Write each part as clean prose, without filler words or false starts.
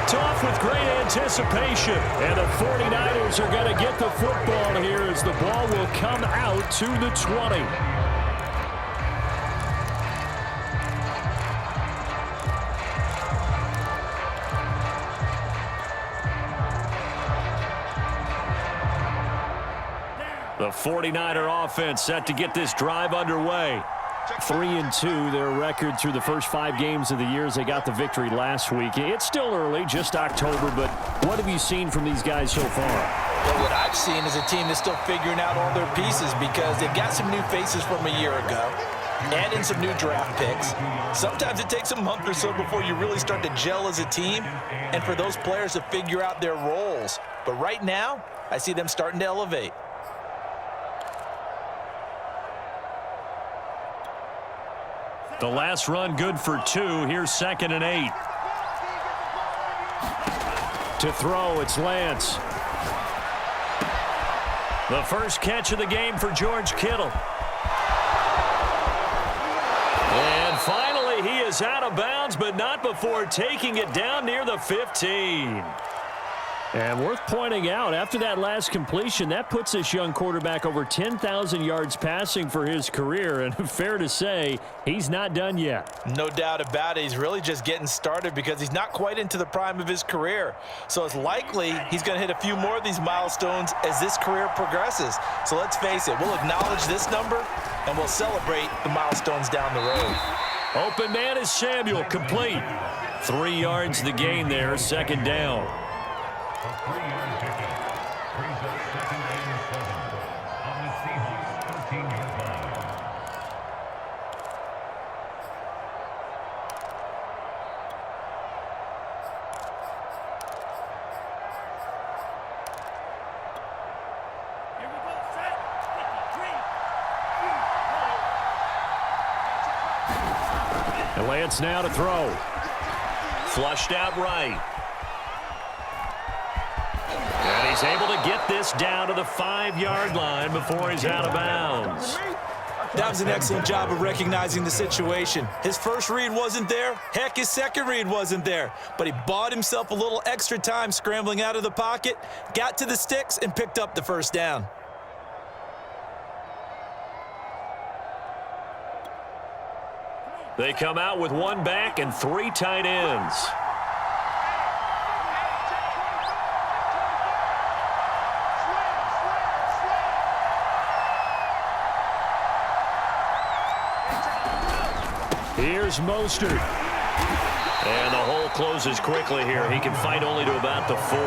Kicked off with great anticipation. And the 49ers are going to get the football here as the ball will come out to the 20. The 49er offense set to get this drive underway. 3-2, their record through the first 5 games of the year as they got the victory last week. It's still early, just October, but what have you seen from these guys so far? Well, what I've seen is a team that's still figuring out all their pieces because they've got some new faces from a year ago and in some new draft picks. Sometimes it takes a month or so before you really start to gel as a team and for those players to figure out their roles. But right now, I see them starting to elevate. The last run good for 2. Here's 2nd and 8. To throw, it's Lance. The first catch of the game for George Kittle. And finally, he is out of bounds, but not before taking it down near the 15. And worth pointing out, after that last completion, that puts this young quarterback over 10,000 yards passing for his career. And fair to say, he's not done yet. No doubt about it. He's really just getting started because he's not quite into the prime of his career. So it's likely he's going to hit a few more of these milestones as this career progresses. So let's face it, we'll acknowledge this number and we'll celebrate the milestones down the road. Open man is Samuel, complete. 3 yards the gain there, 2nd down. And Lance now to throw. Flushed out right. And he's able to get this down to the 5-yard line before he's out of bounds. That was an excellent job of recognizing the situation. His first read wasn't there. Heck, his second read wasn't there. But he bought himself a little extra time scrambling out of the pocket, got to the sticks, and picked up the first down. They come out with 1 back and 3 tight ends. Here's Mostert. And the hole closes quickly here. He can fight only to about the 4.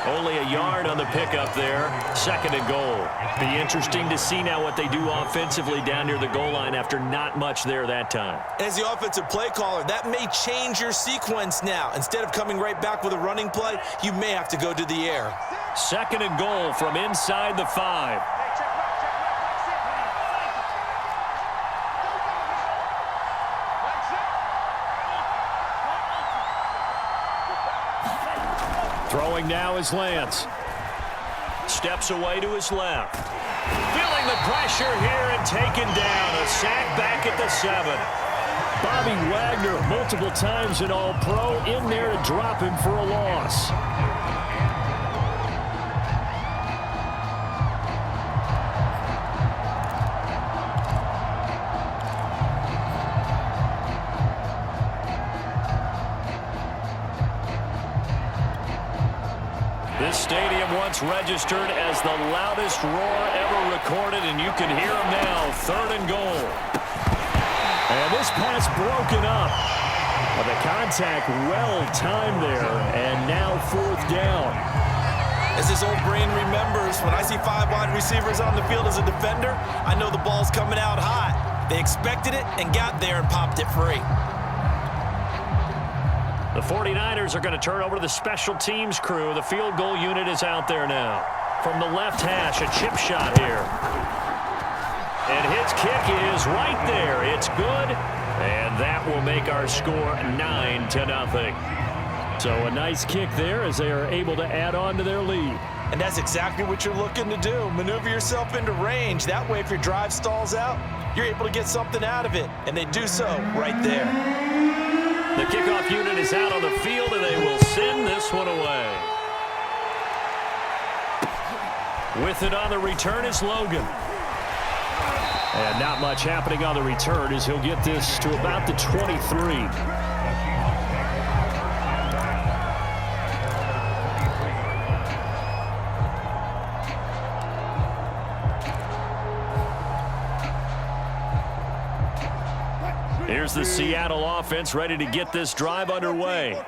Only a yard on the pickup there. 2nd and goal. Be interesting to see now what they do offensively down near the goal line after not much there that time. As the offensive play caller, that may change your sequence now. Instead of coming right back with a running play, you may have to go to the air. 2nd and goal from inside the 5. Throwing now is Lance. Steps away to his left. Feeling the pressure here and taken down. A sack back at the 7. Bobby Wagner, multiple times an All-Pro, in there to drop him for a loss. This stadium once registered as the loudest roar ever recorded, and you can hear him now. 3rd and goal. And this pass broken up. But the contact well-timed there, and now 4th down. As his old brain remembers, when I see 5 wide receivers on the field as a defender, I know the ball's coming out hot. They expected it and got there and popped it free. The 49ers are going to turn over to the special teams crew. The field goal unit is out there now. From the left hash, a chip shot here. And his kick is right there. It's good. And that will make our score 9-0. So a nice kick there as they are able to add on to their lead. And that's exactly what you're looking to do. Maneuver yourself into range. That way, if your drive stalls out, you're able to get something out of it. And they do so right there. The kickoff unit is out on the field, and they will send this one away. With it on the return is Logan. And not much happening on the return as he'll get this to about the 23. Here's the Seattle offense ready to get this drive underway.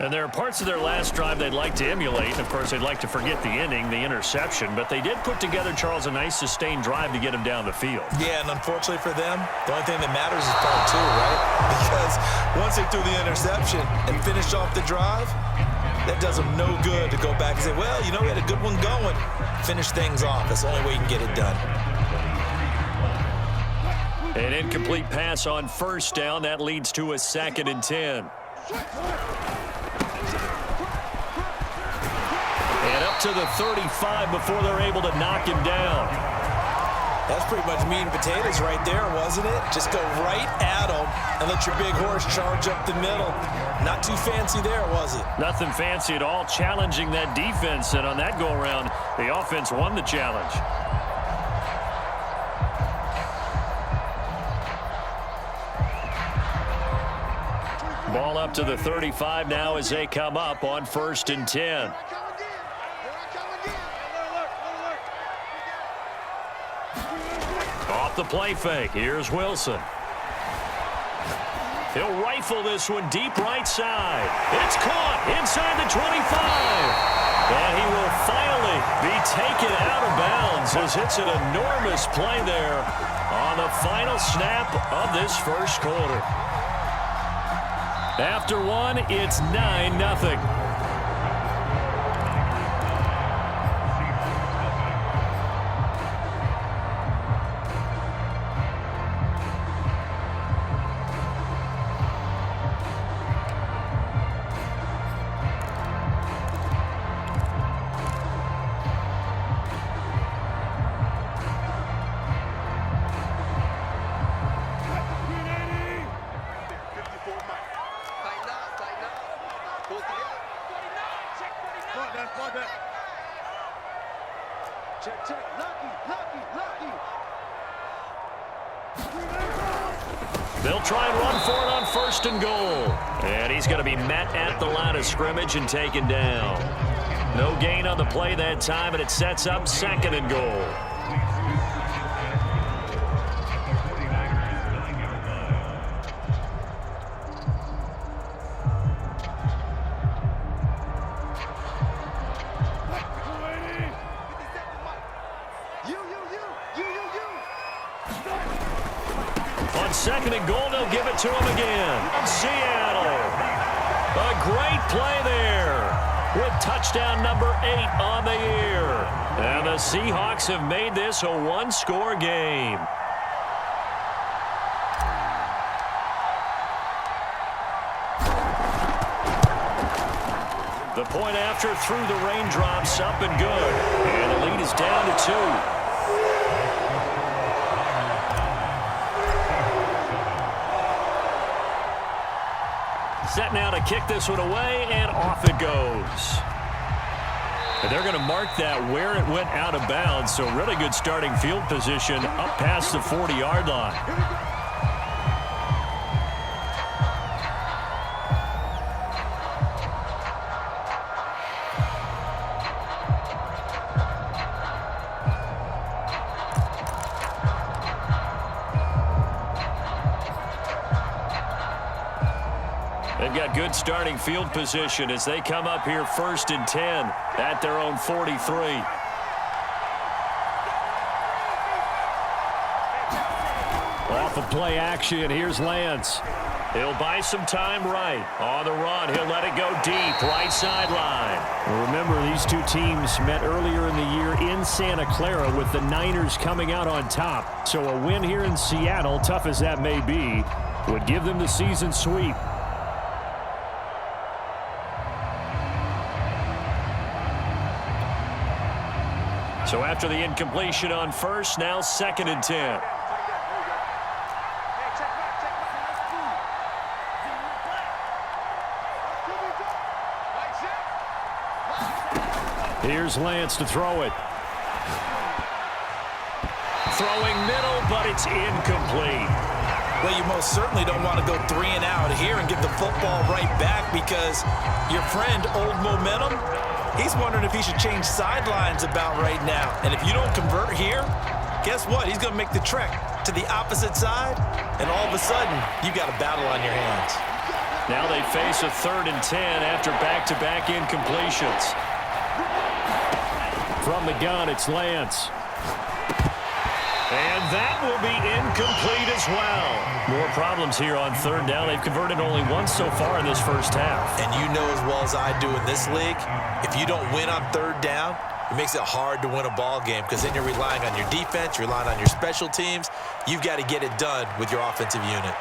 And there are parts of their last drive they'd like to emulate. And, of course, they'd like to forget the inning, the interception. But they did put together, Charles, a nice sustained drive to get him down the field. Yeah, and unfortunately for them, the only thing that matters is part two, right? Because once they threw the interception and finished off the drive, that does them no good to go back and say, well, you know, we had a good one going. Finish things off. That's the only way you can get it done. An incomplete pass on first down. That leads to a 2nd and 10. And up to the 35 before they're able to knock him down. That's pretty much meat and potatoes right there, wasn't it? Just go right at him and let your big horse charge up the middle. Not too fancy there, was it? Nothing fancy at all, challenging that defense. And on that go-around, the offense won the challenge. Ball up to the 35 now as they come up on 1st and 10. Off the play fake. Here's Wilson. He'll rifle this one deep right side. It's caught inside the 25. And he will finally be taken out of bounds as it's an enormous play there on the final snap of this first quarter. After one, it's 9-0. They'll try and run for it on 1st and goal. And he's going to be met at the line of scrimmage and taken down. No gain on the play that time, and it sets up 2nd and goal. On 2nd and goal, they'll give it to him again. Seattle. A great play there with touchdown number 8 on the year. And the Seahawks have made this a one-score game. The point after through the raindrops up and good. And the lead is down to 2. Set now to kick this one away, and off it goes. And they're going to mark that where it went out of bounds, so really good starting field position up past the 40-yard line. They've got good starting field position as they come up here 1st and 10 at their own 43. Off of play action, here's Lance. He'll buy some time right. On the run, he'll let it go deep, right sideline. Well, remember, these two teams met earlier in the year in Santa Clara with the Niners coming out on top. So a win here in Seattle, tough as that may be, would give them the season sweep. So after the incompletion on 1st, now 2nd and 10. Here's Lance to throw it. Throwing middle, but it's incomplete. Well, you most certainly don't want to go 3 and out here and give the football right back because your friend, Old Momentum, he's wondering if he should change sidelines about right now. And if you don't convert here, guess what? He's going to make the trek to the opposite side, and all of a sudden, you've got a battle on your hands. Now they face a 3rd and 10 after back-to-back incompletions. From the gun, it's Lance. And that will be incomplete as well. More problems here on 3rd down. They've converted only once so far in this first half. And you know as well as I do in this league, if you don't win on 3rd down, it makes it hard to win a ball game because then you're relying on your defense, you're relying on your special teams. You've got to get it done with your offensive unit.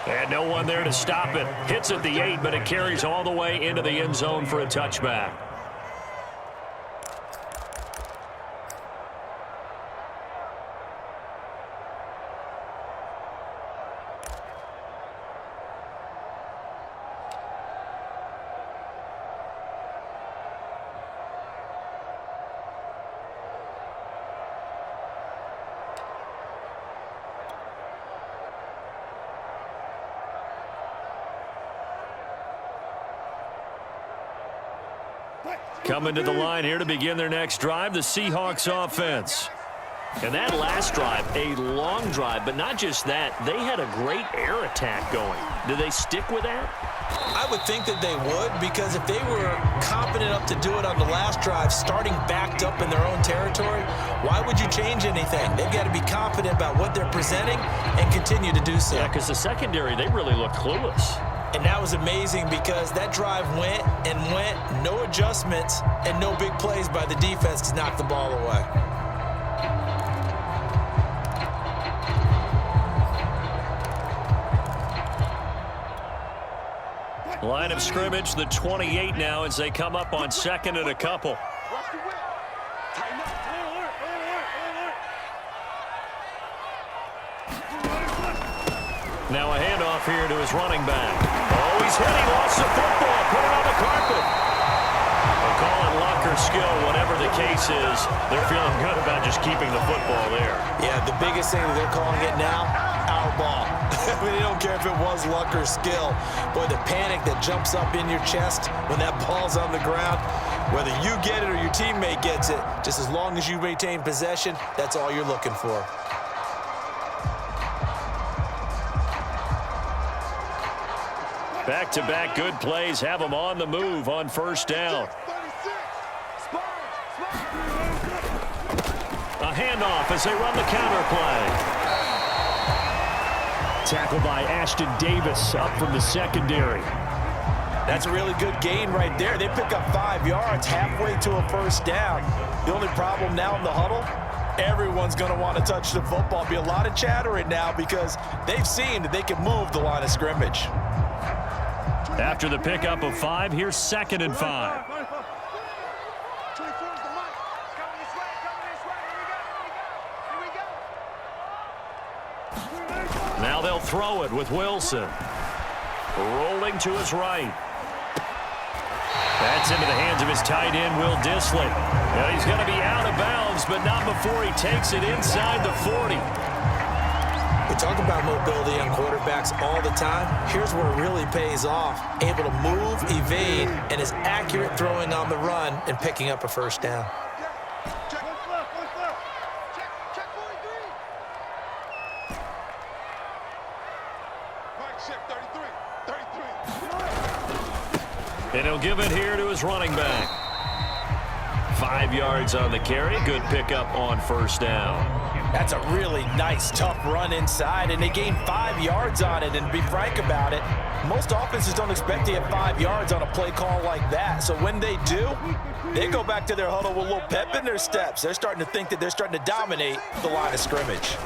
And no one there to stop it. Hits at the 8, but it carries all the way into the end zone for a touchback. Coming to the line here to begin their next drive, the Seahawks offense. And that last drive, a long drive, but not just that. They had a great air attack going. Do they stick with that? I would think that they would, because if they were confident enough to do it on the last drive, starting backed up in their own territory, why would you change anything? They've got to be confident about what they're presenting and continue to do so. Yeah, because the secondary, they really look clueless. And that was amazing because that drive went and went, no adjustments, and no big plays by the defense to knock the ball away. Line of scrimmage, the 28 now as they come up on 2nd and a couple. Now a handoff here to his running back. Oh, he's hit. He lost the football. Put it on the carpet. They call it luck or skill. Whatever the case is, they're feeling good about just keeping the football there. Yeah, the biggest thing that they're calling it now, our ball. I mean, they don't care if it was luck or skill. Boy, the panic that jumps up in your chest when that ball's on the ground, whether you get it or your teammate gets it, just as long as you maintain possession, that's all you're looking for. Back-to-back good plays have them on the move on 1st down. A handoff as they run the counter play. Tackled by Ashton Davis up from the secondary. That's a really good gain right there. They pick up 5 yards halfway to a 1st down. The only problem now in the huddle, everyone's going to want to touch the football. Be a lot of chattering now because they've seen that they can move the line of scrimmage. After the pickup of 5, here's 2nd and 5. Now they'll throw it with Wilson. Rolling to his right. That's into the hands of his tight end, Will Dissly. Now he's going to be out of bounds, but not before he takes it inside the 40. We talk about mobility on quarterbacks all the time. Here's where it really pays off. Able to move, evade, and is accurate throwing on the run and picking up a 1st down. And he'll give it here to his running back. 5 yards on the carry. Good pickup on 1st down. That's a really nice, tough run inside, and they gained 5 yards on it. And to be frank about it, most offenses don't expect to get 5 yards on a play call like that. So when they do, they go back to their huddle with a little pep in their steps. They're starting to think that they're starting to dominate the line of scrimmage.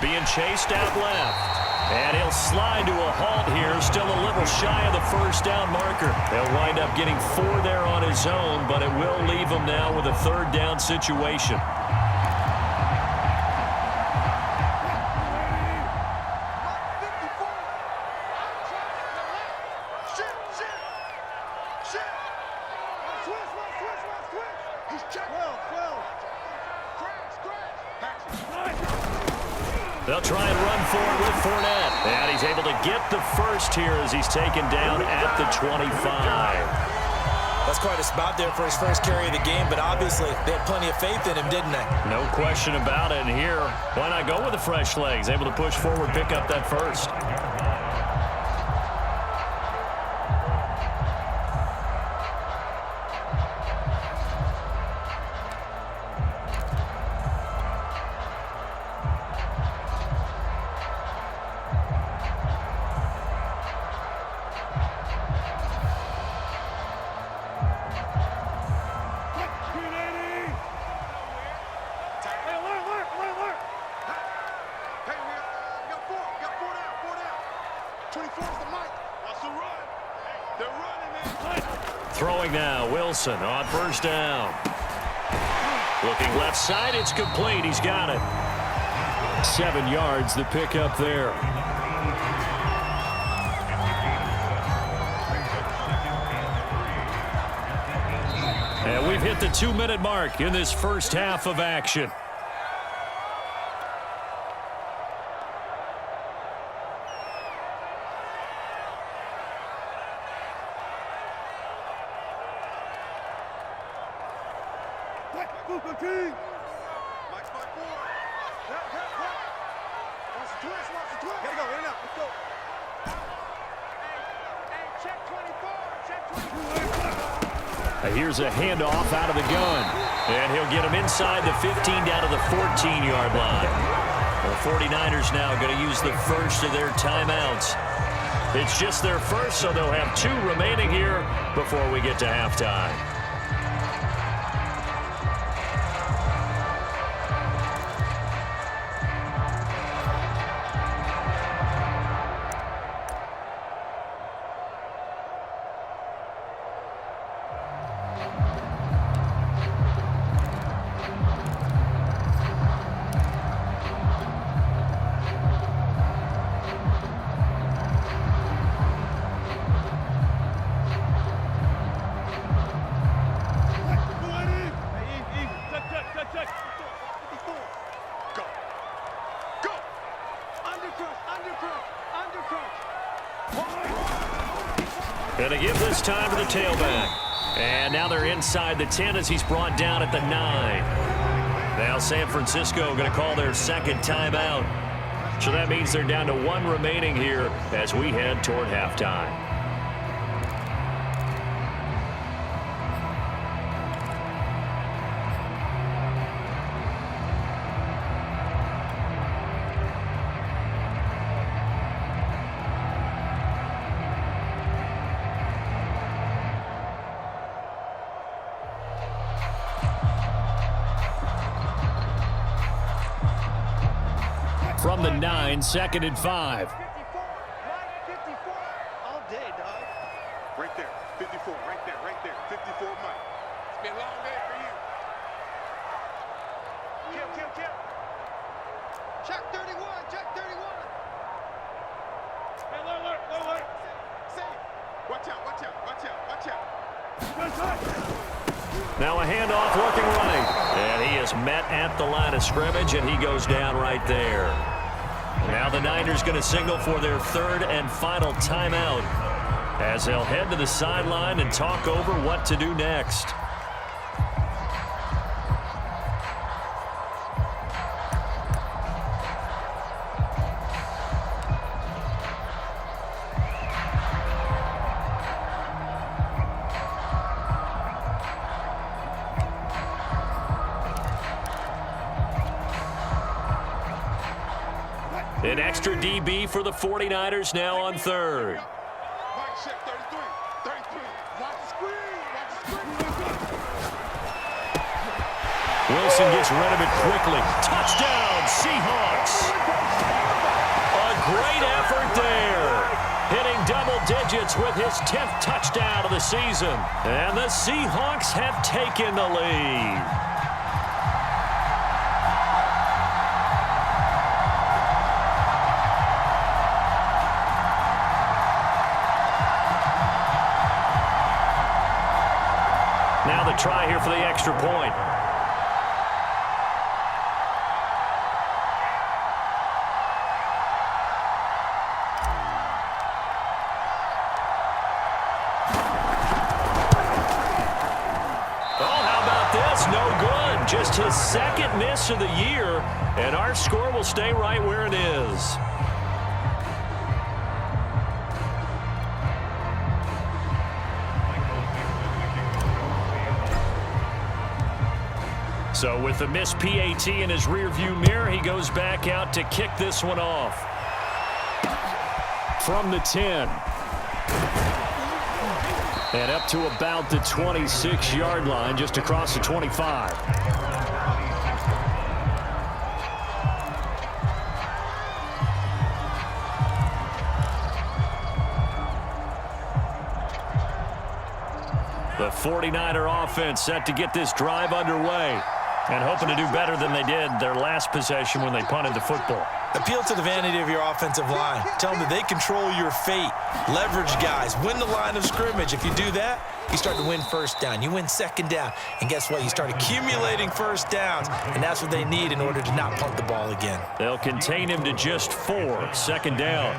Being chased out left. And he'll slide to a halt here, still a little shy of the 1st down marker. They'll wind up getting 4 there on his own, but it will leave him now with a 3rd down situation. They'll try and run forward with Fournette. And he's able to get the first here as he's taken down at the 25. That's quite a spot there for his first carry of the game, but obviously they had plenty of faith in him, didn't they? No question about it. And here, why not go with the fresh legs? Able to push forward, pick up that first. Throwing now, Wilson on first down. Looking left side, it's complete. He's got it. 7 yards, the pickup there. And we've hit the 2-minute mark in this first half of action. Here's a handoff out of the gun. And he'll get him inside the 15 down to the 14-yard line. The 49ers now going to use the first of their timeouts. It's just their first, so they'll have 2 remaining here before we get to halftime. Going to give this time to the tailback. And now they're inside the 10 as he's brought down at the 9. Now San Francisco going to call their second timeout. So that means they're down to 1 remaining here as we head toward halftime. From the 9, 2nd and 5. 54, all day, dog. Right there, 54, right there, 54, Mike. It's been a long day for you. Kill. Check 31. Hey, alert. Say it. Watch out. Now a handoff looking right. And he is met at the line of scrimmage, and he goes down right there. Now the Niners going to signal for their 3rd and final timeout as they'll head to the sideline and talk over what to do next. An extra DB for the 49ers now on 3rd. Mike, check 33. Watch the screen. Wilson gets rid of it quickly. Touchdown, Seahawks. A great effort there. Hitting double digits with his 10th touchdown of the season. And the Seahawks have taken the lead. Now the try here for the extra point. just his second miss of the year, and our score will stay right where it is. So with the missed PAT in his rearview mirror, he goes back out to kick this one off. From the 10. And up to about the 26-yard line, just across the 25. The 49er offense set to get this drive underway and hoping to do better than they did their last possession when they punted the football. Appeal to the vanity of your offensive line. Tell them that they control your fate. Leverage guys. Win the line of scrimmage. If you do that, you start to win first down. You win second down. And guess what? You start accumulating first downs. And that's what they need in order to not punt the ball again. They'll contain him to just 4. Second down.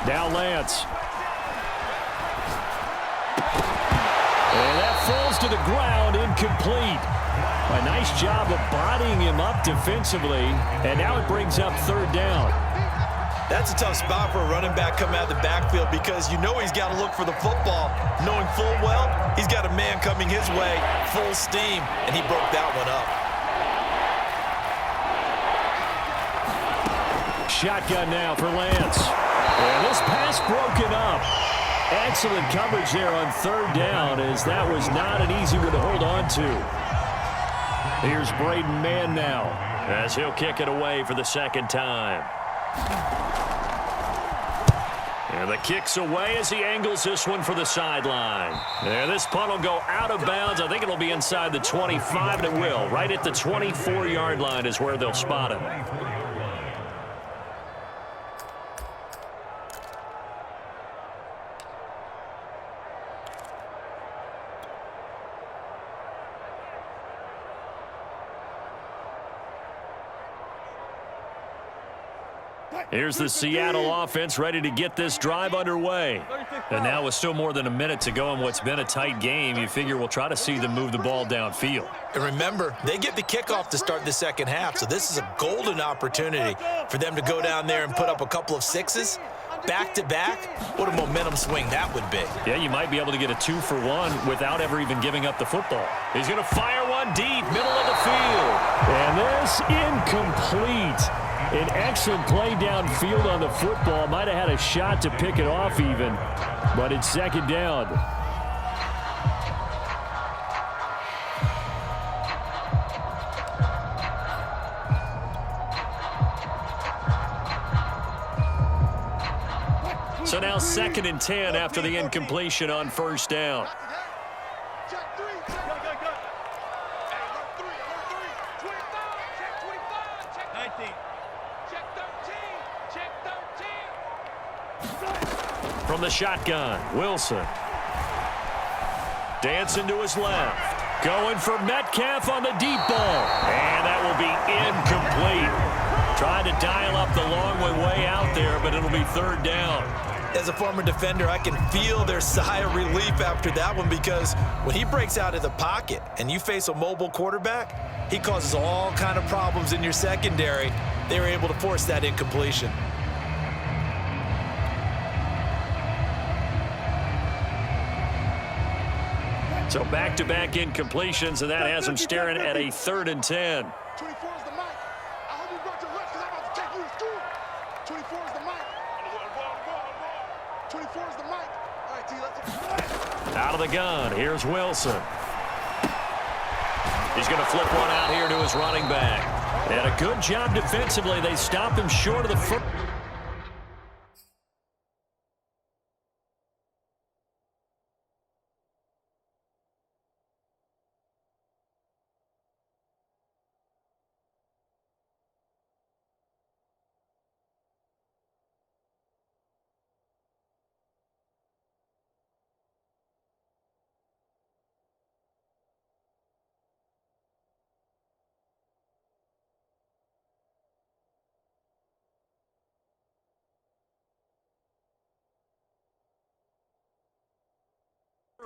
Now Lance. And that falls to the ground, incomplete. A nice job of bodying him up defensively, and now it brings up third down. That's a tough spot for a running back coming out of the backfield because you know he's got to look for the football, knowing full well he's got a man coming his way, full steam, and he broke that one up. Shotgun now for Lance. And this pass broken up. Excellent coverage there on third down, as that was not an easy one to hold on to. Here's Braden Mann now, as he'll kick it away for the second time. And the kick's away as he angles this one for the sideline. And this punt will go out of bounds. I think it'll be inside the 25, and it will. Right at the 24-yard line is where they'll spot him. Here's the Seattle offense ready to get this drive underway. And now with still more than a minute to go in what's been a tight game, you figure we'll try to see them move the ball downfield. And remember, they get the kickoff to start the second half, so this is a golden opportunity for them to go down there and put up a couple of sixes back-to-back. What a momentum swing that would be. Yeah, you might be able to get a 2-for-1 without ever even giving up the football. He's going to fire one deep, middle of the field. And this incomplete. An excellent play downfield on the football. Might have had a shot to pick it off even, but it's second down. So now 2nd and 10 after the incompletion on first down. Check 3. Check. Go. Hey, alert 3. 25. Check 25. Check 19. Check 13. Check 13. From the shotgun, Wilson. Dancing to his left. Going for Metcalf on the deep ball. And that will be incomplete. Trying to dial up the long way out there, but it'll be third down. As a former defender, I can feel their sigh of relief after that one because when he breaks out of the pocket and you face a mobile quarterback, he causes all kind of problems in your secondary. They were able to force that incompletion. So back-to-back incompletions, and that has him staring at a 3rd and 10. 24 is the mic. I hope you brought your lunch because I'm about to take you to school. 24 is the mic. 24 is the mic. All right, T, let's... Out of the gun, here's Wilson. He's going to flip one out here to his running back. And a good job defensively. They stop him short of the first.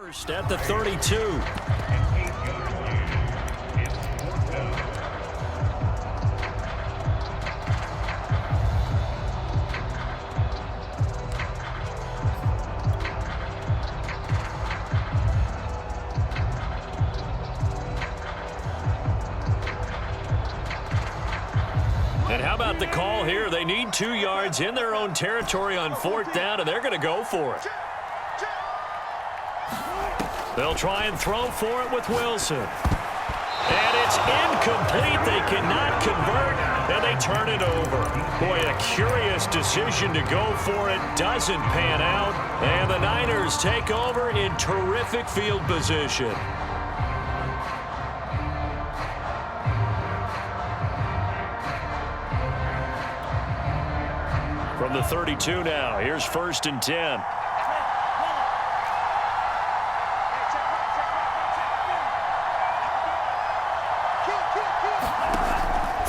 First at the 32. And how about the call here? They need 2 yards in their own territory on 4th down, and they're going to go for it. They'll try and throw for it with Wilson. And it's incomplete. They cannot convert, and they turn it over. Boy, a curious decision to go for it. Doesn't pan out, and the Niners take over in terrific field position. From the 32 now, here's 1st and 10.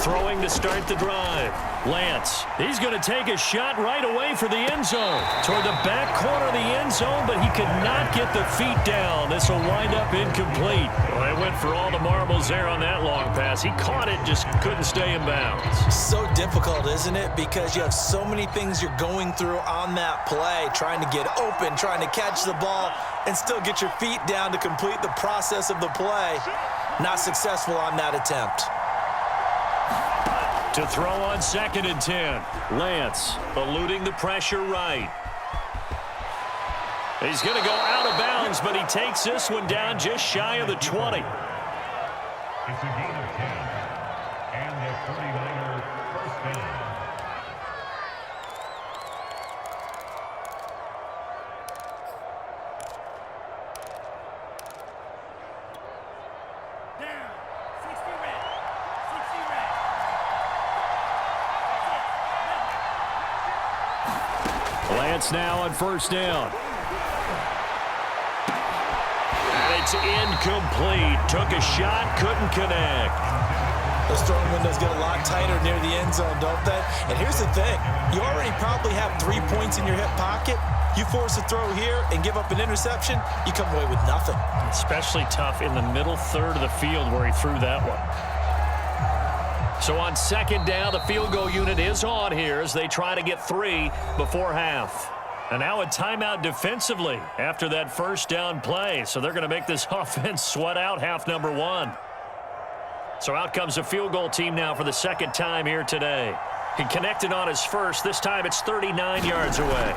Throwing to start the drive. Lance, he's going to take a shot right away for the end zone. Toward the back corner of the end zone, but he could not get the feet down. This will wind up incomplete. Well, they went for all the marbles there on that long pass. He caught it, just couldn't stay in bounds. So difficult, isn't it? Because you have so many things you're going through on that play, trying to get open, trying to catch the ball, and still get your feet down to complete the process of the play. Not successful on that attempt. To throw on 2nd and 10. Lance eluding the pressure right. He's going to go out of bounds, but he takes this one down just shy of the 20. It's a gain of 10, and the 49er first down. Lance now on 1st down. And it's incomplete. Took a shot, couldn't connect. Those throwing windows get a lot tighter near the end zone, don't they? And here's the thing. You already probably have 3 points in your hip pocket. You force a throw here and give up an interception, you come away with nothing. Especially tough in the middle third of the field where he threw that one. So on 2nd down, the field goal unit is on here as they try to get 3 before half. And now a timeout defensively after that 1st down play. So they're going to make this offense sweat out half number 1. So out comes the field goal team now for the 2nd time here today. He connected on his first. This time it's 39 yards away.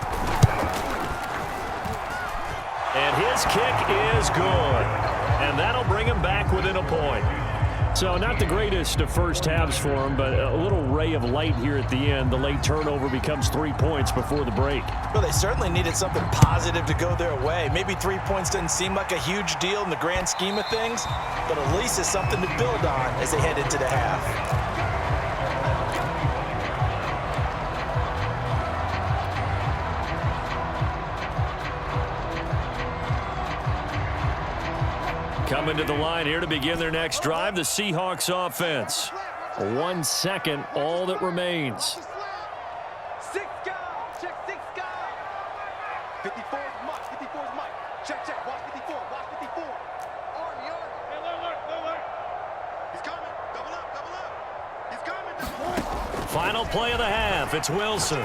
And his kick is good. And that'll bring him back within a point. So not the greatest of first halves for him, but a little ray of light here at the end. The late turnover becomes 3 points before the break. Well, they certainly needed something positive to go their way. Maybe 3 points doesn't seem like a huge deal in the grand scheme of things, but at least it's something to build on as they head into the half. Coming to the line here to begin their next drive, the Seahawks offense. 1 second, all that remains. 6 guys. Check 6 guys. 54 is Mike. 54 is Mike. Check. Watch 54. Watch 54. Army. Hey, look. He's coming. Double up. He's coming. Final play of the half. It's Wilson.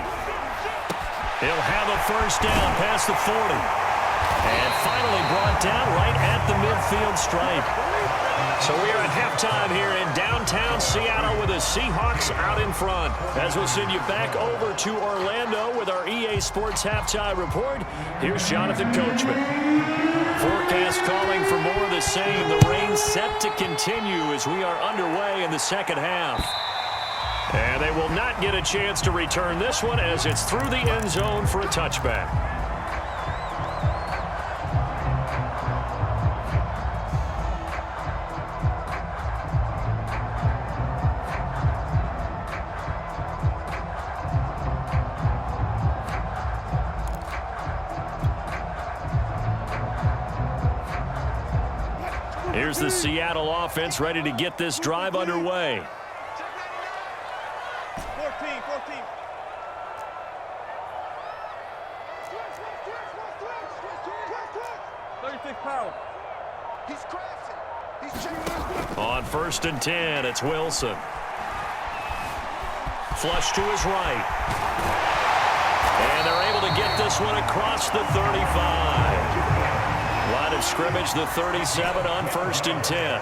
He'll have a 1st down past the 40. And finally brought down right at the midfield stripe. So we are at halftime here in downtown Seattle with the Seahawks out in front. As we'll send you back over to Orlando with our EA Sports Halftime Report, here's Jonathan Coachman. Forecast calling for more of the same. The rain set to continue as we are underway in the 2nd half. And they will not get a chance to return this one as it's through the end zone for a touchback. Here's the Seattle offense ready to get this drive underway. 14. 36 He's crashing. He's checking. On 1st and 10, it's Wilson. Flush to his right. And they're able to get this one across the 35. Line of scrimmage, the 37 on 1st and 10.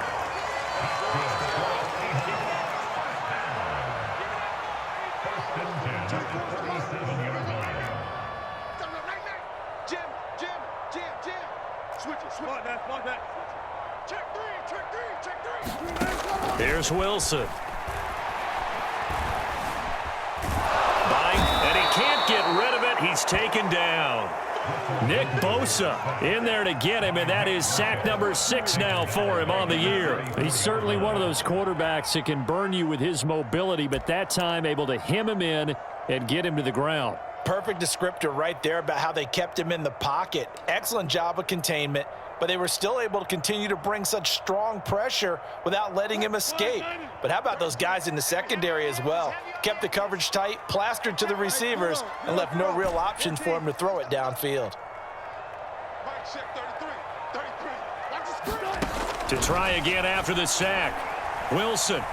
Here's Wilson. Bite, and he can't get rid of it. He's taken down. Nick Bosa in there to get him, and that is sack number 6 now for him on the year. He's certainly one of those quarterbacks that can burn you with his mobility, but that time able to hem him in and get him to the ground. Perfect descriptor right there about how they kept him in the pocket. Excellent job of containment, but they were still able to continue to bring such strong pressure without letting him escape. But how about those guys in the secondary as well? Kept the coverage tight, plastered to the receivers, and left no real options for him to throw it downfield. To try again after the sack, Wilson.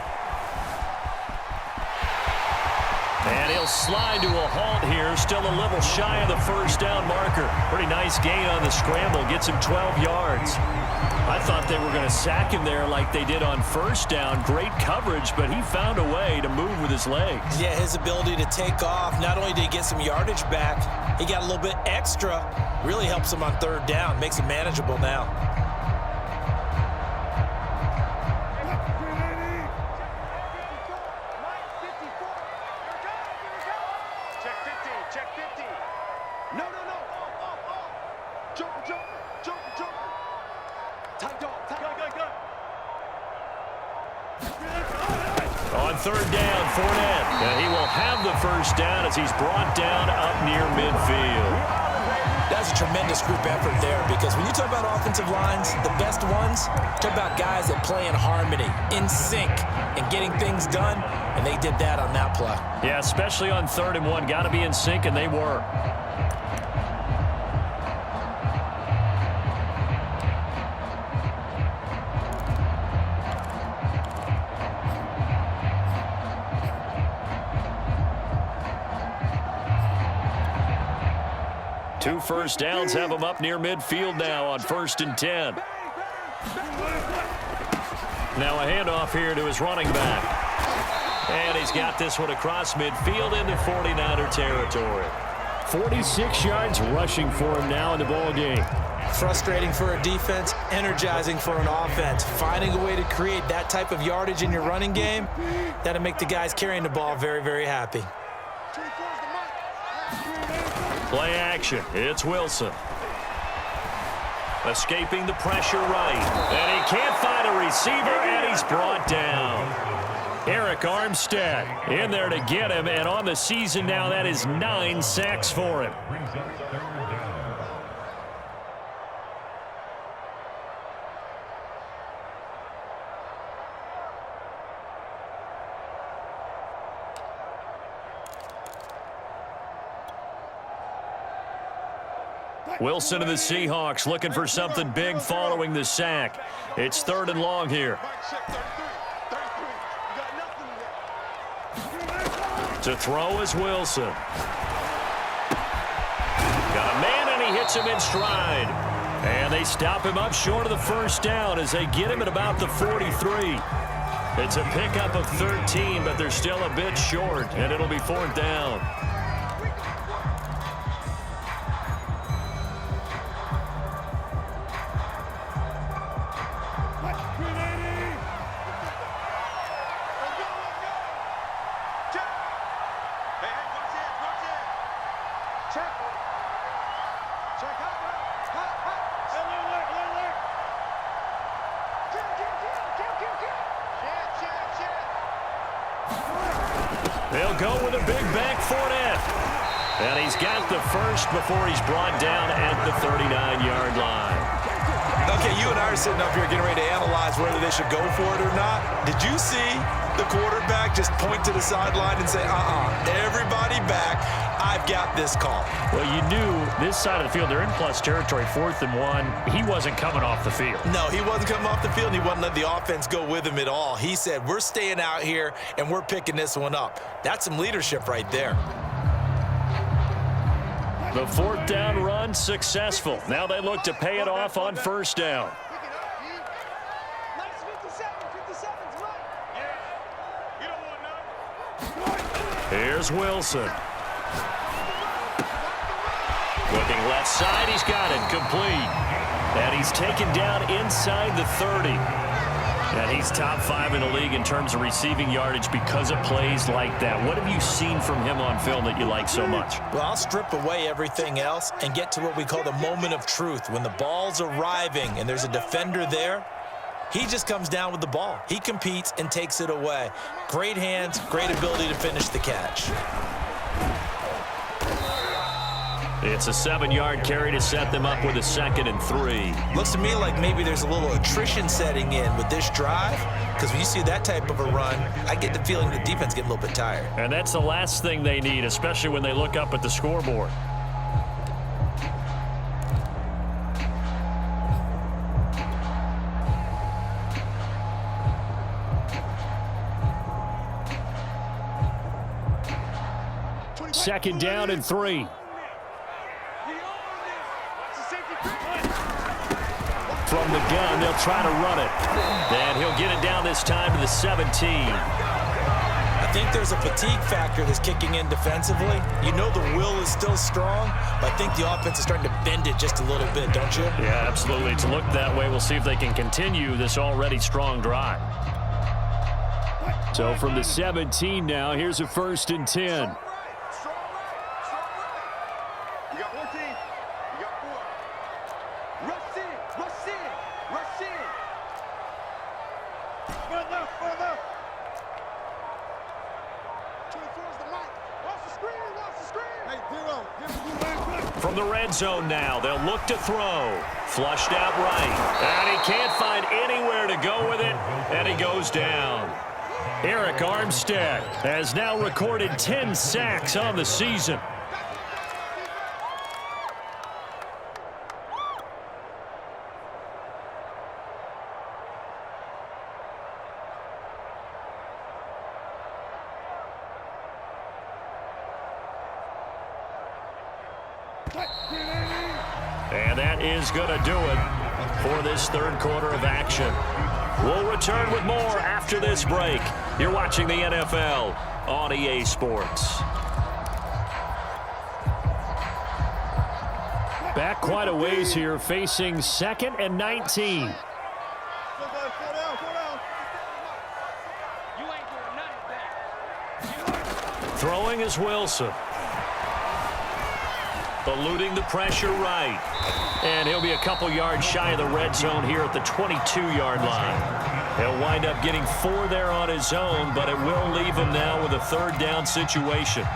And he'll slide to a halt here, still a little shy of the first down marker. Pretty nice gain on the scramble, gets him 12 yards. I thought they were going to sack him there like they did on first down. Great coverage, but he found a way to move with his legs. Yeah, his ability to take off, not only did he get some yardage back, he got a little bit extra. Really helps him on 3rd down, makes it manageable now. On 3rd down, Fournette. And he will have the first down as he's brought down up near midfield. That's a tremendous group effort there, because when you talk about offensive lines, the best ones, talk about guys that play in harmony, in sync, and getting things done, and they did that on that play. Yeah, especially on 3rd and 1. Got to be in sync, and they were. Two first downs have him up near midfield now on 1st and 10. Now a handoff here to his running back. And he's got this one across midfield into 49er territory. 46 yards rushing for him now in the ball game. Frustrating for a defense, energizing for an offense. Finding a way to create that type of yardage in your running game, that'll make the guys carrying the ball very, very happy. Play action. It's Wilson. Escaping the pressure right. And he can't find a receiver, and he's brought down. Eric Armstead in there to get him, and on the season now, that is 9 sacks for him. Brings up 3rd down. Wilson of the Seahawks looking for something big following the sack. It's 3rd and long here. To throw is Wilson. Got a man, and he hits him in stride. And they stop him up short of the first down as they get him at about the 43. It's a pickup of 13, but they're still a bit short, and it'll be 4th down. They'll go with a big bank Fournette. And he's got the first before he's brought down at the 39-yard line. Okay, you and I are sitting up here getting ready to analyze whether they should go for it or not. Did you see the quarterback just point to the sideline and say, everybody back. I've got this call. Well, you knew this side of the field, they're in plus territory, 4th and 1. He wasn't coming off the field. No, he wasn't coming off the field, and he wasn't letting the offense go with him at all. He said, we're staying out here, and we're picking this one up. That's some leadership right there. The 4th down run successful. Now they look to pay it off on 1st down. Here's Wilson. Looking left side, he's got it, complete. And he's taken down inside the 30. And he's top 5 in the league in terms of receiving yardage because of plays like that. What have you seen from him on film that you like so much? Well, I'll strip away everything else and get to what we call the moment of truth. When the ball's arriving and there's a defender there, he just comes down with the ball. He competes and takes it away. Great hands, great ability to finish the catch. It's a 7-yard carry to set them up with a 2nd and 3. Looks to me like maybe there's a little attrition setting in with this drive, because when you see that type of a run, I get the feeling the defense getting a little bit tired. And that's the last thing they need, especially when they look up at the scoreboard. Second down and 3. From the gun, they'll try to run it. And he'll get it down this time to the 17. I think there's a fatigue factor that's kicking in defensively. You know the will is still strong, but I think the offense is starting to bend it just a little bit, don't you? Yeah, absolutely. It's looked that way. We'll see if they can continue this already strong drive. So from the 17 now, here's a 1st and 10. From the red zone now, they'll look to throw. Flushed out right. And he can't find anywhere to go with it, and he goes down. Eric Armstead has now recorded 10 sacks on the season. And that is going to do it for this 3rd quarter of action. We'll return with more after this break. You're watching the NFL on EA Sports. Back quite a ways here, facing 2nd and 19. Throwing is Wilson. Eluding the pressure right. And he'll be a couple yards shy of the red zone here at the 22-yard line. He'll wind up getting 4 there on his own, but it will leave him now with a 3rd down situation.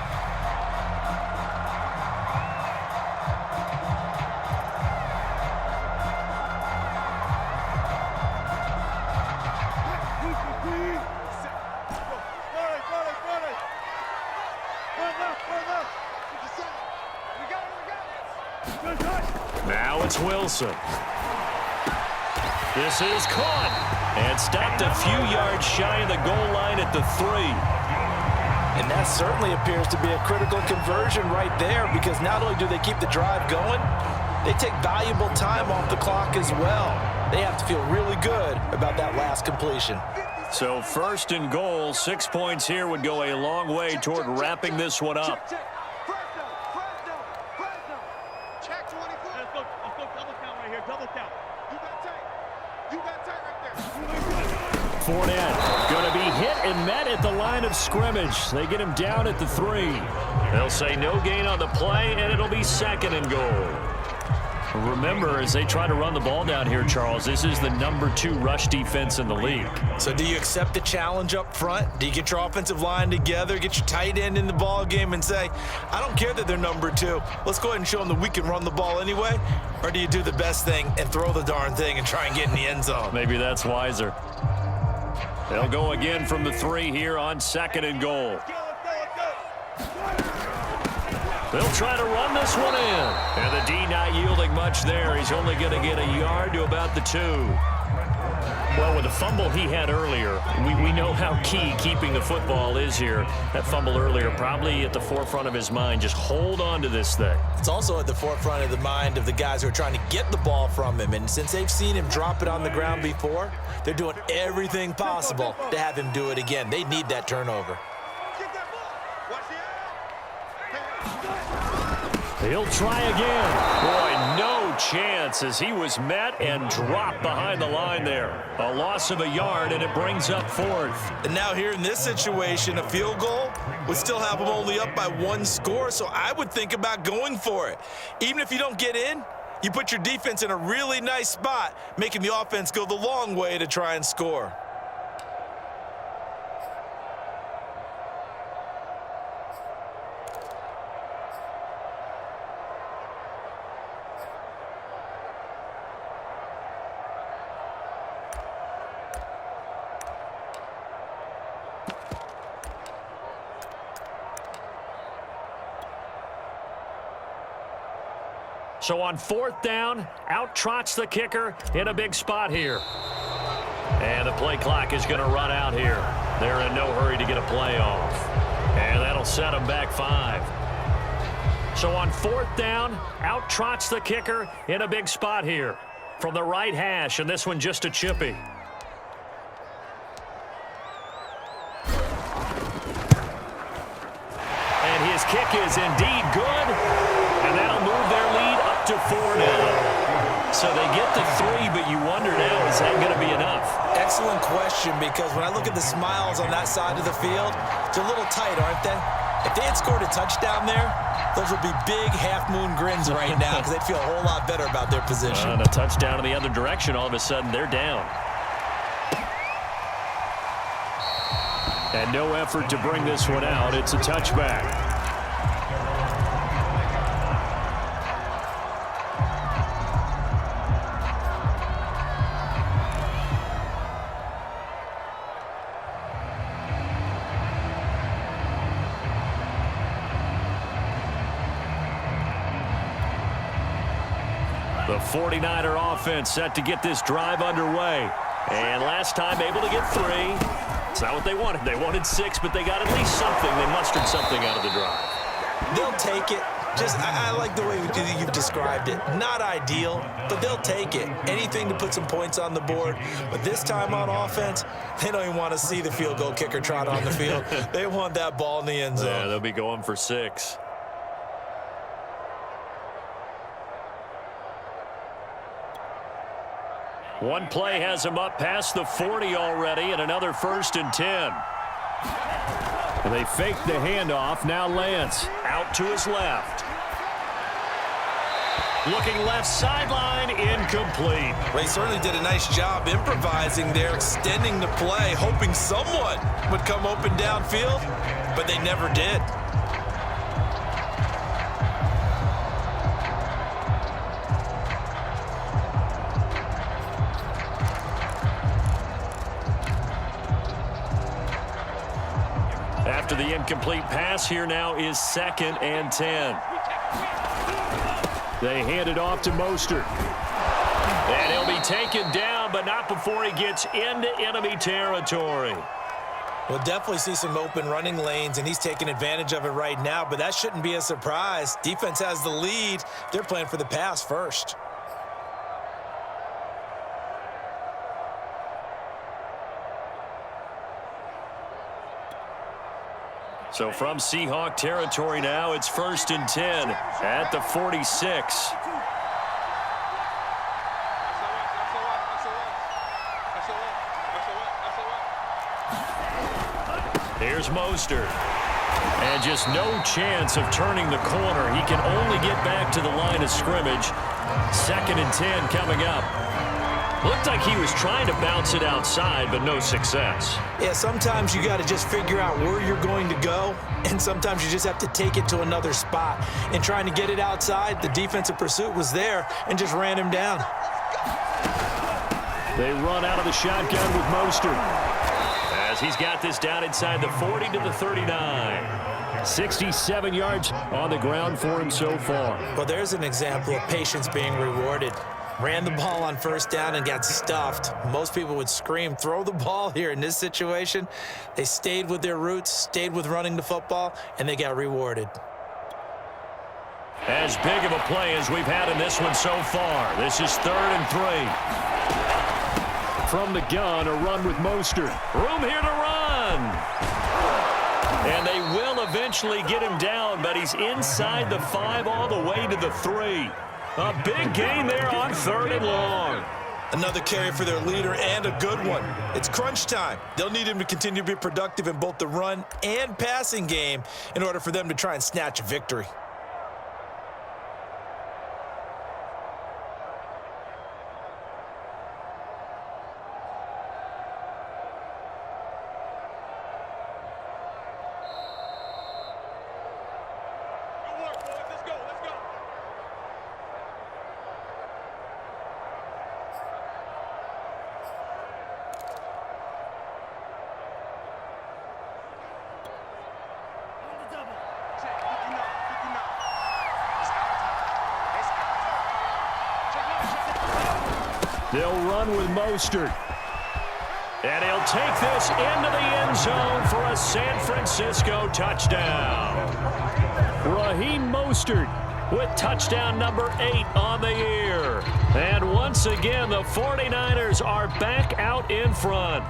Now it's Wilson. This is caught and stopped a few yards shy of the goal line at the 3. And that certainly appears to be a critical conversion right there, because not only do they keep the drive going, they take valuable time off the clock as well. They have to feel really good about that last completion. So 1st and goal, 6 points here would go a long way toward wrapping this one up. Fournette going to be hit and met at the line of scrimmage. They get him down at the 3. They'll say no gain on the play, and it'll be 2nd and goal. Remember, as they try to run the ball down here, Charles, this is the number 2 rush defense in the league. So do you accept the challenge up front? Do you get your offensive line together, get your tight end in the ball game and say, I don't care that they're number 2. Let's go ahead and show them that we can run the ball anyway? Or do you do the best thing and throw the darn thing and try and get in the end zone? Maybe that's wiser. They'll go again from the 3 here on 2nd and goal. They'll try to run this one in. And the D not yielding much there. He's only going to get a yard to about the 2. Well, with the fumble he had earlier, we know how key keeping the football is here. That fumble earlier probably at the forefront of his mind. Just hold on to this thing. It's also at the forefront of the mind of the guys who are trying to get the ball from him. And since they've seen him drop it on the ground before, they're doing everything possible to have him do it again. They need that turnover. Get that ball. Watch the eye. He'll try again. Boy, no chance as he was met and dropped behind the line there. A loss of a yard, and it brings up 4th. And now here in this situation, a field goal would still have them only up by 1 score, so I would think about going for it. Even if you don't get in, you put your defense in a really nice spot, making the offense go the long way to try and score. So on 4th down, out trots the kicker in a big spot here. And the play clock is going to run out here. They're in no hurry to get a play off. And that'll set them back 5. So on 4th down, out trots the kicker in a big spot here. From the right hash, and this one just a chippy. And his kick is indeed good. And that'll move their lead up to 4 now. So they get the 3, but you wonder now, is that going to be enough? Excellent question, because when I look at the smiles on that side of the field, it's a little tight, aren't they? If they had scored a touchdown there, those would be big half-moon grins right now because they'd feel a whole lot better about their position. And a touchdown in the other direction, all of a sudden they're down. And no effort to bring this one out. It's a touchback. The 49er offense set to get this drive underway. And last time able to get 3. It's not what they wanted. They wanted 6, but they got at least something. They mustered something out of the drive. They'll take it. I like the way you've described it. Not ideal, but they'll take it. Anything to put some points on the board. But this time on offense, they don't even want to see the field goal kicker trot on the field. They want that ball in the end zone. Yeah, they'll be going for 6. One play has him up past the 40 already, and another 1st and 10. They fake the handoff. Now Lance Out to his left. Looking left sideline, incomplete. Well, he certainly did a nice job improvising there, extending the play, hoping someone would come open downfield, but they never did. After the incomplete pass, here now is 2nd and 10. They hand it off to Mostert. And he'll be taken down, but not before he gets into enemy territory. We'll definitely see some open running lanes, and he's taking advantage of it right now, but that shouldn't be a surprise. Defense has the lead. They're playing for the pass first. So from Seahawk territory now, it's 1st and 10 at the 46. Here's Mostert. And just no chance of turning the corner. He can only get back to the line of scrimmage. 2nd and 10 coming up. Looked like he was trying to bounce it outside, but no success. Yeah, sometimes you got to just figure out where you're going to go, and sometimes you just have to take it to another spot. And trying to get it outside, the defensive pursuit was there and just ran him down. They run out of the shotgun with Mostert. As he's got this down inside the 40 to the 39. 67 yards on the ground for him so far. Well, there's an example of patience being rewarded. Ran the ball on first down and got stuffed. Most people would scream, throw the ball here. In this situation, they stayed with their roots, stayed with running the football, and they got rewarded. As big of a play as we've had in this one so far. This is 3rd and 3. From the gun, a run with Mostert. Room here to run. And they will eventually get him down, but he's inside the 5 all the way to the 3. A big gain there on 3rd and long. Another carry for their leader and a good one. It's crunch time. They'll need him to continue to be productive in both the run and passing game in order for them to try and snatch a victory. They'll run with Mostert. And he'll take this into the end zone for a San Francisco touchdown. Raheem Mostert with touchdown number 8 on the year. And once again, the 49ers are back out in front.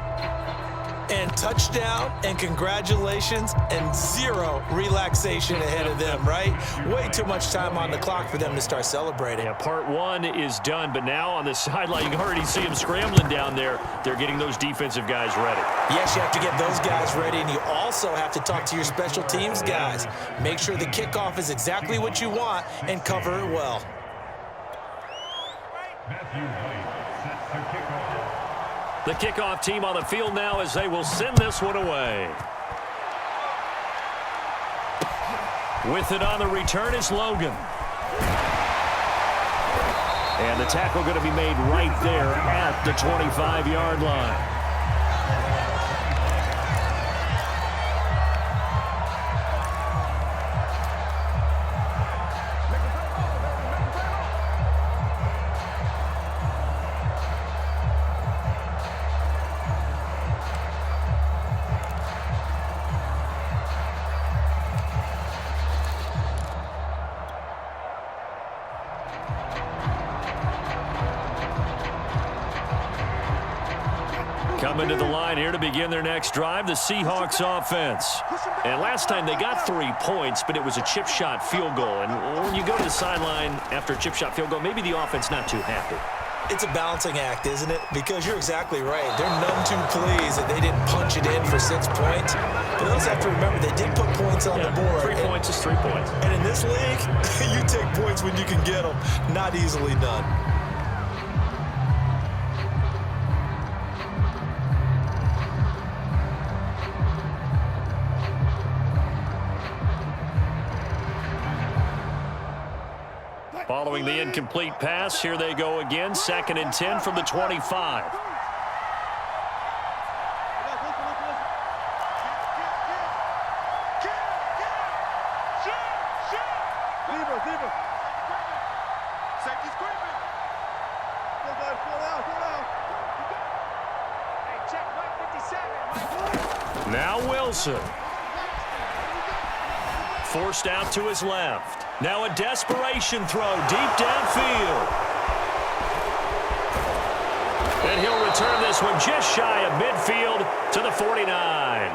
And touchdown, and congratulations, and zero relaxation ahead of them, right? Way too much time on the clock for them to start celebrating. Yeah, part 1 is done, but now on the sideline, you can already see them scrambling down there. They're getting those defensive guys ready. Yes, you have to get those guys ready, and you also have to talk to your special teams guys. Make sure the kickoff is exactly what you want and cover it well. Matthew White sets the kickoff. The kickoff team on the field now as they will send this one away. With it on the return is Logan. And the tackle going to be made right there at the 25-yard line. Coming to the line here to begin their next drive, the Seahawks offense. And last time they got 3 points, but it was a chip shot field goal. And when you go to the sideline after a chip shot field goal, maybe the offense not too happy. It's a balancing act, isn't it? Because you're exactly right. They're none too pleased that they didn't punch it in for 6 points. But they also have to remember they did put points on the board. 3 points is 3 points. And in this league, you take points when you can get them. Not easily done. Following the incomplete pass, here they go again. 2nd and 10 from the 25. Now Wilson. Forced out to his left. Now a desperation throw deep downfield. And he'll return this one just shy of midfield to the 49.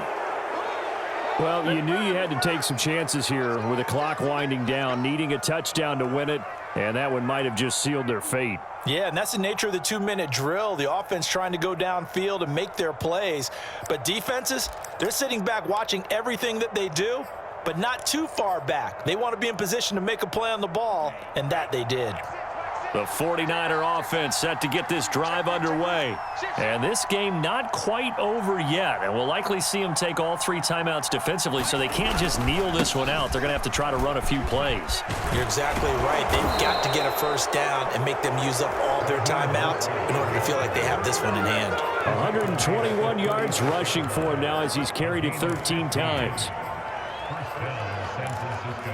Well, you knew you had to take some chances here with the clock winding down, needing a touchdown to win it, and that one might have just sealed their fate. Yeah, and that's the nature of the 2-minute drill. The offense trying to go downfield and make their plays. But defenses, they're sitting back watching everything that they do, but not too far back. They want to be in position to make a play on the ball, and that they did. The 49er offense set to get this drive underway. And this game not quite over yet. And we'll likely see them take all 3 timeouts defensively, so they can't just kneel this one out. They're going to have to try to run a few plays. You're exactly right. They've got to get a first down and make them use up all their timeouts in order to feel like they have this one in hand. 121 yards rushing for him now as he's carried it 13 times. down, San Francisco.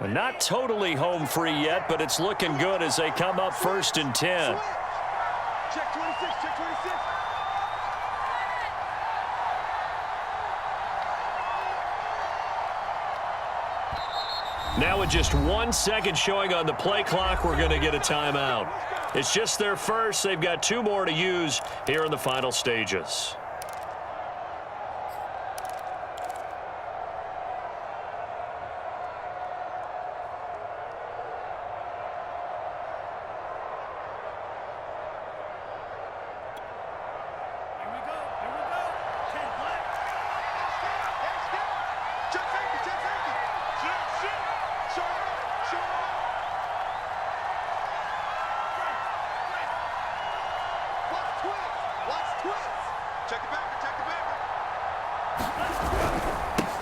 Not totally home free yet, but it's looking good as they come up 1st and 10. Check 26, check 26. Now with just 1 second showing on the play clock, we're going to get a timeout. It's just their first. They've got 2 more to use here in the final stages.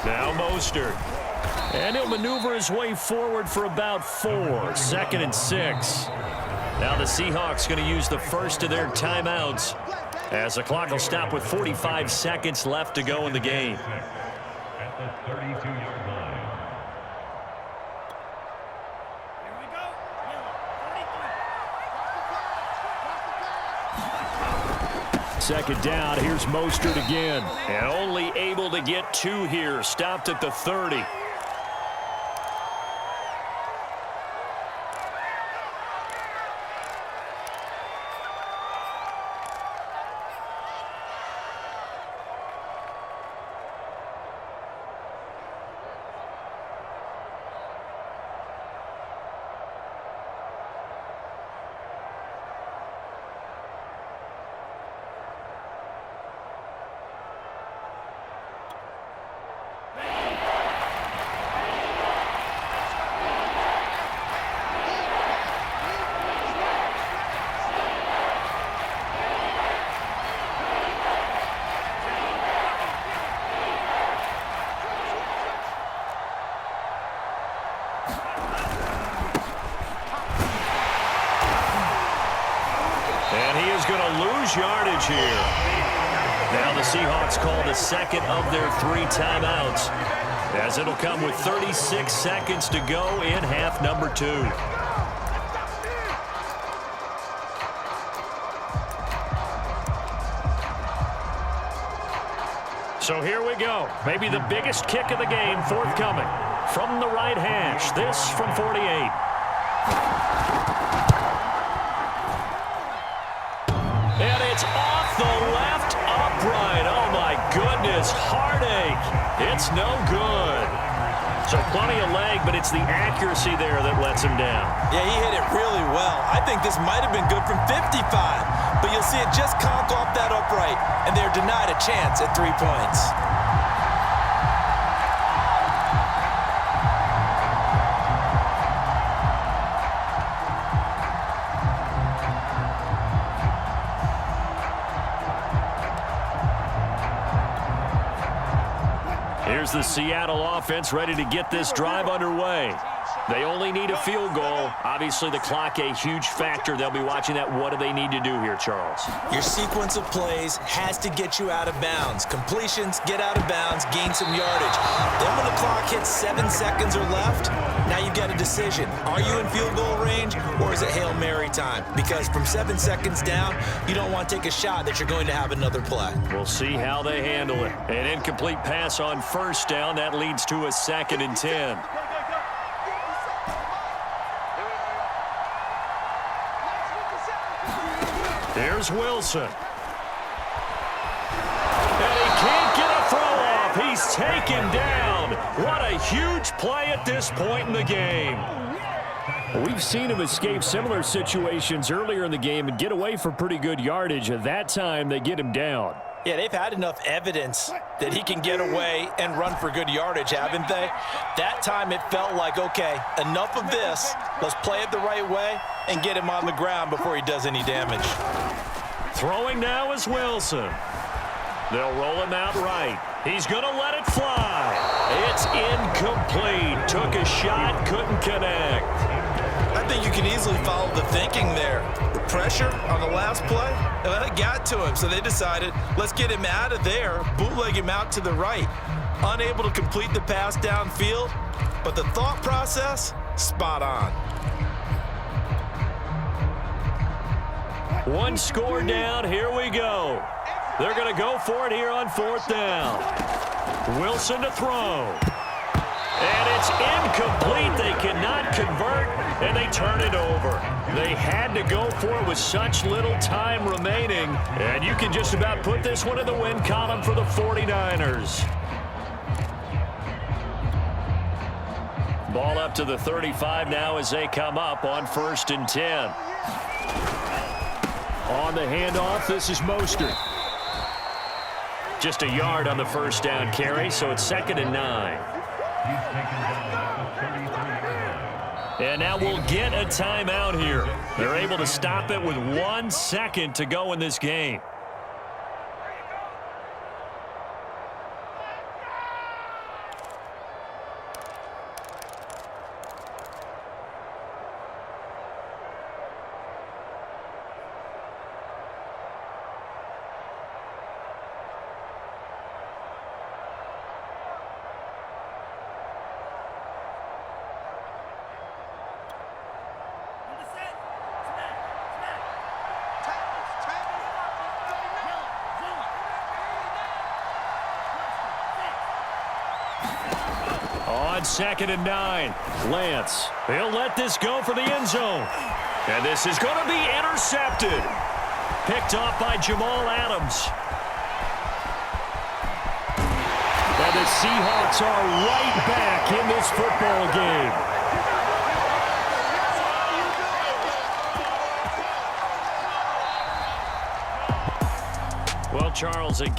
Now Mostert. And he'll maneuver his way forward for about 4. 2nd and 6. Now the Seahawks going to use the first of their timeouts as the clock will stop with 45 seconds left to go in the game. At the 32-yard line. 2nd down. Here's Mostert again. And only able to get 2 here. Stopped at the 30. Going to lose yardage here. Now the Seahawks call the second of their 3 timeouts, as it'll come with 36 seconds to go in half number 2. So here we go. Maybe the biggest kick of the game forthcoming from the right hash. This from 48. And it's off the left upright. Oh, my goodness. Heartache. It's no good. So plenty of leg, but it's the accuracy there that lets him down. Yeah, he hit it really well. I think this might have been good from 55. But you'll see it just conk off that upright, and they're denied a chance at 3 points. Here's the Seattle offense ready to get this drive underway. They only need a field goal. Obviously, the clock a huge factor. They'll be watching that. What do they need to do here, Charles? Your sequence of plays has to get you out of bounds. Completions, get out of bounds, gain some yardage. Then when the clock hits 7 seconds or left, now you've got a decision. Are you in field goal range, or is it Hail Mary time? Because from 7 seconds down, you don't want to take a shot that you're going to have another play. We'll see how they handle it. An incomplete pass on first down. That leads to a 2nd and 10. Here's Wilson. And he can't get a throw off. He's taken down. What a huge play at this point in the game. We've seen him escape similar situations earlier in the game and get away for pretty good yardage. At that time, they get him down. Yeah, they've had enough evidence that he can get away and run for good yardage, haven't they? That time it felt like, okay, enough of this. Let's play it the right way and get him on the ground before he does any damage. Throwing now is Wilson. They'll roll him out right. He's going to let it fly. It's incomplete. Took a shot, couldn't connect. I think you can easily follow the thinking there. The pressure on the last play, well, it got to him, so they decided, let's get him out of there, bootleg him out to the right. Unable to complete the pass downfield, but the thought process, spot on. One score down, here we go. They're going to go for it here on 4th down. Wilson to throw. And it's incomplete. They cannot convert, and they turn it over. They had to go for it with such little time remaining, and you can just about put this one in the win column for the 49ers. Ball up to the 35 now as they come up on 1st and 10. On the handoff, this is Mostert. Just a yard on the 1st down carry, so it's 2nd and 9. He's taken down at the 33-yard line. And now we'll get a timeout here. They're able to stop it with 1 second to go in this game. On 2nd and 9, Lance. He'll let this go for the end zone. And this is going to be intercepted. Picked off by Jamal Adams. And the Seahawks are right back in this football game. Well, Charles, again.